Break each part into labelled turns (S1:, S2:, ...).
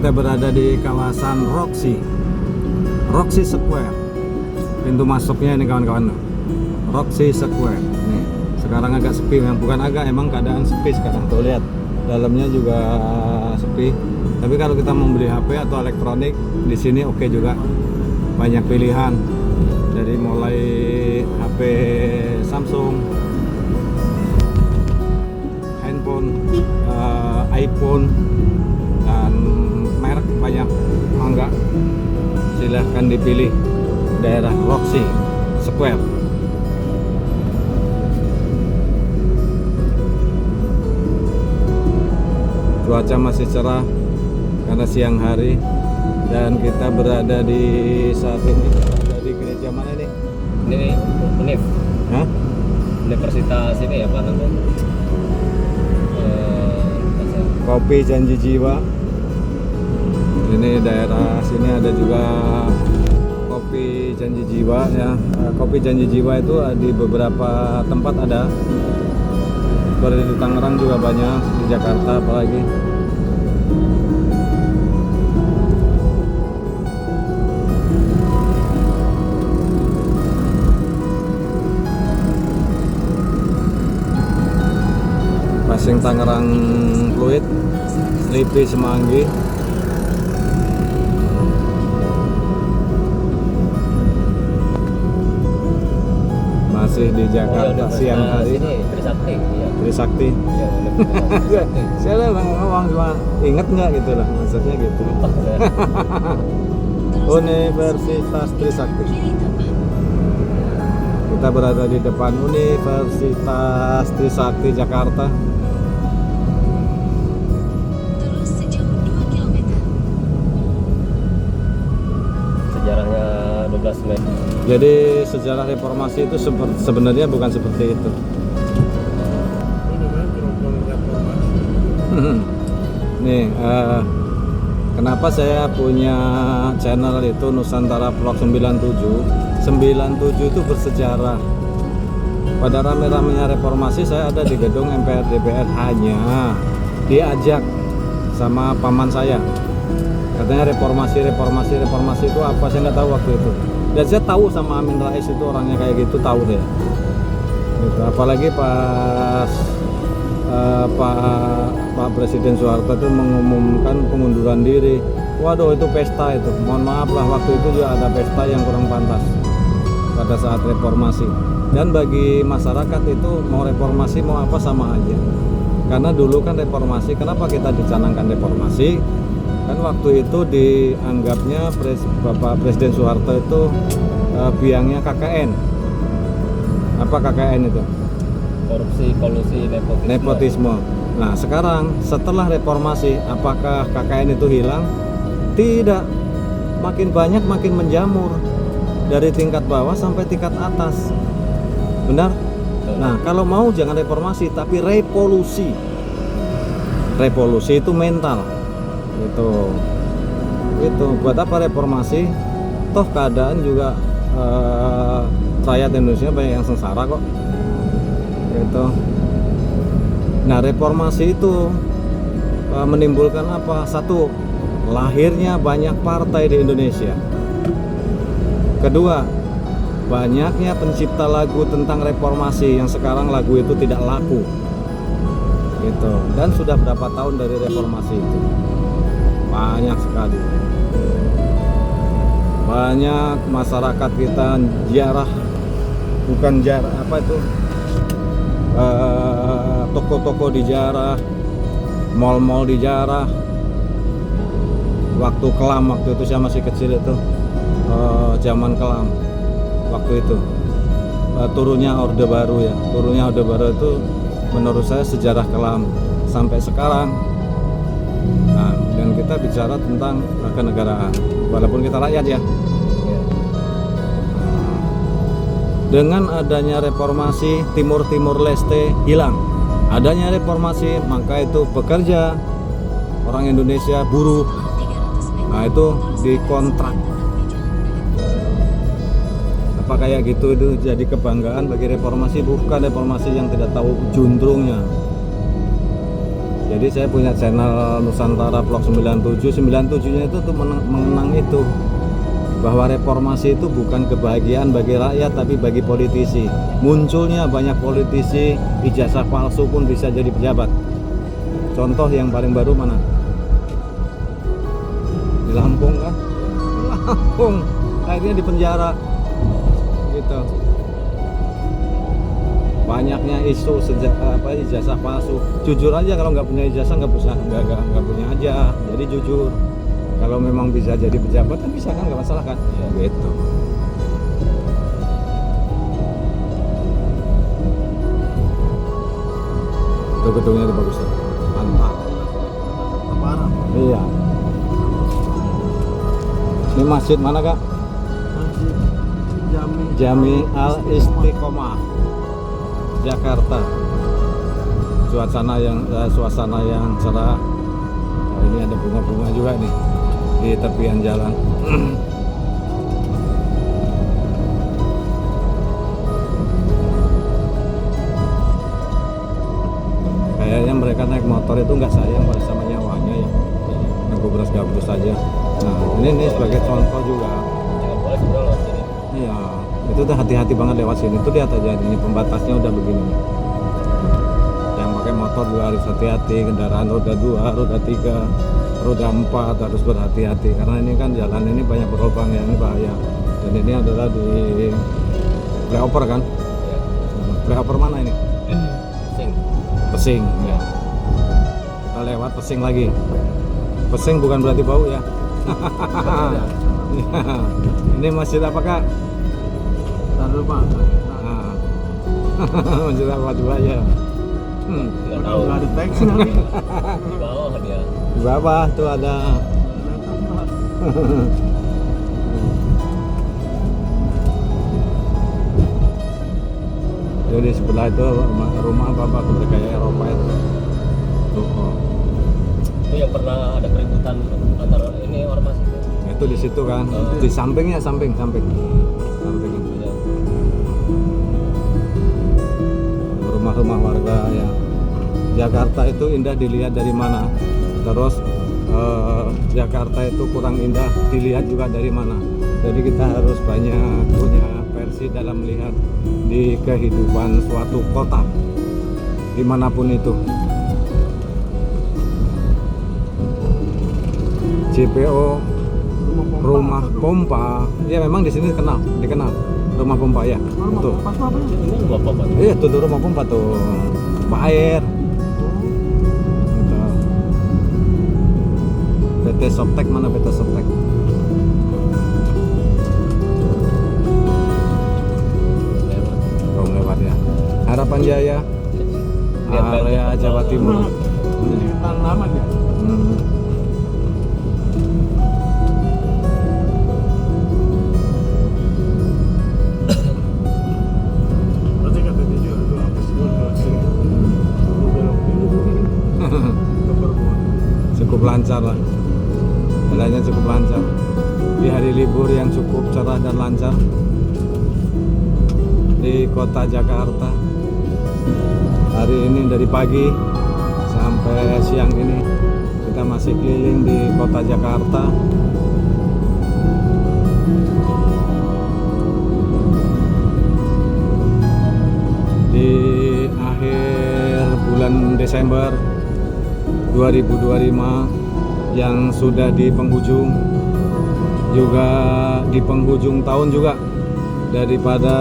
S1: Kita berada di kawasan Roxy Square. Pintu masuknya ini kawan-kawan, Roxy Square. Nih, sekarang agak sepi, bukan agak, emang keadaan sepi sekarang. Tuh lihat, dalamnya juga sepi. Tapi kalau kita mau beli HP atau elektronik di sini oke juga. Banyak pilihan dari mulai HP Samsung, handphone, iPhone, dan merek banyak. Mangga, silahkan dipilih. Daerah Roxy Square. Cuaca masih cerah karena siang hari, dan kita berada di saat ini berada di gereja mana nih?
S2: Ini UNIF.
S1: Hah?
S2: Universitas ini ya, apa namanya?
S1: Kopi Janji Jiwa. Ini daerah sini ada juga Kopi Janji Jiwa ya. Kopi Janji Jiwa itu di beberapa tempat ada. Seperti di Tangerang juga banyak, di Jakarta apalagi. Passing Tangerang Fluid, Sleepy Semanggi. Masih di Jakarta siang hari.
S2: Ini Trisakti. Iya.
S1: Trisakti.
S2: Iya, Trisakti.
S1: Saya ngomong cuma inget nggak gitu lah, maksudnya gitu.
S2: Lupa saya.
S1: Universitas Trisakti. Kita berada di depan Universitas Trisakti Jakarta.
S3: Terus sejauh 2 km.
S2: Sejarahnya 12 Mei.
S1: Jadi sejarah reformasi itu sebenarnya bukan seperti itu. Nih, kenapa saya punya channel itu Nusantara Vlog 97? 97 itu bersejarah. Pada rame-ramenya reformasi saya ada di gedung MPR DPR, hanya diajak sama paman saya. Katanya reformasi itu apa, saya nggak tahu waktu itu. Dan saya tahu sama Amin Rais itu orangnya kayak gitu, tahu deh. Gitu. Apalagi pas Pak Presiden Soeharto itu mengumumkan pengunduran diri. Waduh, itu pesta itu. Mohon maaf lah, waktu itu juga ada pesta yang kurang pantas pada saat reformasi. Dan bagi masyarakat itu mau reformasi mau apa sama aja. Karena dulu kan reformasi, kenapa kita dicanangkan reformasi? Kan waktu itu dianggapnya Bapak Presiden Soeharto itu biangnya KKN. Apa KKN itu?
S2: Korupsi, kolusi,
S1: Nepotisme. Nah sekarang setelah reformasi, apakah KKN itu hilang? Tidak. Makin banyak, makin menjamur dari tingkat bawah sampai tingkat atas. Benar? Nah kalau mau jangan reformasi tapi revolusi. Revolusi itu mental. Itu buat apa reformasi? Toh keadaan juga rakyat Indonesia banyak yang sengsara kok. Gitu. Nah reformasi itu menimbulkan apa? Satu, lahirnya banyak partai di Indonesia. Kedua, banyaknya pencipta lagu tentang reformasi yang sekarang lagu itu tidak laku. Gitu. Dan sudah berapa tahun dari reformasi itu? Banyak sekali. Banyak masyarakat kita toko-toko dijarah, mal-mal dijarah. Waktu kelam, waktu itu saya masih kecil itu, zaman kelam waktu itu, turunnya Orde Baru ya. Turunnya Orde Baru itu menurut saya sejarah kelam sampai sekarang. Nah, dan kita bicara tentang kenegaraan, walaupun kita rakyat ya. Dengan adanya reformasi, Timur Leste hilang. Adanya reformasi, maka itu pekerja, orang Indonesia, buruh, nah itu dikontrak. Apa kayak gitu itu jadi kebanggaan bagi reformasi? Bukan, reformasi yang tidak tahu juntrungnya. Jadi saya punya channel Nusantara Vlog 97. 97-nya itu tuh mengenang itu, bahwa reformasi itu bukan kebahagiaan bagi rakyat tapi bagi politisi. Munculnya banyak politisi ijazah palsu pun bisa jadi pejabat. Contoh yang paling baru mana? Di Lampung kan? Lampung akhirnya di penjara gitu. Banyaknya isu ijazah palsu. Jujur aja, kalau nggak punya ijazah nggak punya aja. Jadi jujur. Kalau memang bisa jadi pejabat kan bisa kan, nggak masalah kan? Ya, gitu. Itu gedungnya itu bagus tuh. Mantap.
S4: Parah.
S1: Iya. Ini masjid mana kak?
S4: Masjid
S1: Jami Al Istiqomah, Jakarta. Suasana yang cerah. Nah, ini ada bunga-bunga juga nih di tepian jalan. Kayaknya mereka naik motor itu nggak sayang pada sama nyawanya ya, yang gabres saja. Nah ini sebagai contoh juga.
S2: Jangan boleh sudah lewat sini.
S1: Iya, itu tuh hati-hati banget lewat sini. Tuh lihat aja ini pembatasnya udah begini nih. Yang pakai motor juga harus hati-hati, kendaraan roda 2, roda 3, roda 4 harus berhati-hati karena ini kan jalan ini banyak berlubang ya, ini bahaya. Dan ini adalah di flyover kan?
S2: Ya.
S1: Flyover mana ini?
S2: Sing.
S1: Pesing ya. Kita lewat Pesing lagi. Pesing bukan berarti bau ya. Ya. Ini masjid apa kak?
S4: Taruh Pak.
S1: Nah. Masjid apa juga ya?
S2: Nggak tahu.
S4: Nggak ada teks nanti.
S2: Di bawah dia.
S1: Di bawah tuh ada. Jadi sebelah itu rumah bapak kayak Eropa itu. Tuh, oh.
S2: Itu yang pernah ada keributan antara ini ormas itu.
S1: Itu di situ kan, di sampingnya samping.
S2: Ya.
S1: Rumah-rumah warga ya. Jakarta itu indah dilihat dari mana. Terus Jakarta itu kurang indah dilihat juga dari mana. Jadi kita harus banyak punya versi dalam melihat di kehidupan suatu kota dimanapun itu. JPO rumah pompa ya, memang di sini dikenal rumah pompa ya. Tuh.
S2: Ini rumah apa?
S1: Iya tuh rumah pompa tuh, pompa air. Gitu. PT Softek mana PT Softek? Lewat ya. Harapan Jaya, area Jawa Timur.
S4: Tahan lama dia. Berarti kata dia juga tuh apa sih dulu sini. Lu belok ini.
S1: Cukup lancar lah, jalannya cukup lancar di hari libur yang cukup cerah dan lancar di kota Jakarta. Hari ini dari pagi sampai siang ini kita masih keliling di kota Jakarta. Di akhir bulan Desember 2025 yang sudah di penghujung, juga di penghujung tahun juga. Daripada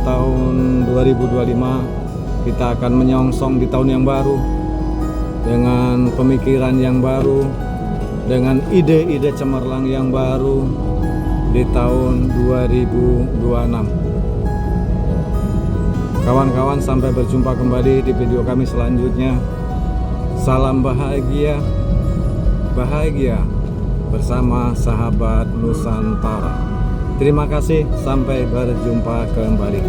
S1: tahun 2025 kita akan menyongsong di tahun yang baru dengan pemikiran yang baru, dengan ide-ide cemerlang yang baru di tahun 2026. Kawan-kawan, sampai berjumpa kembali di video kami selanjutnya. Salam bahagia, bahagia bersama sahabat Nusantara. Terima kasih, sampai berjumpa kembali.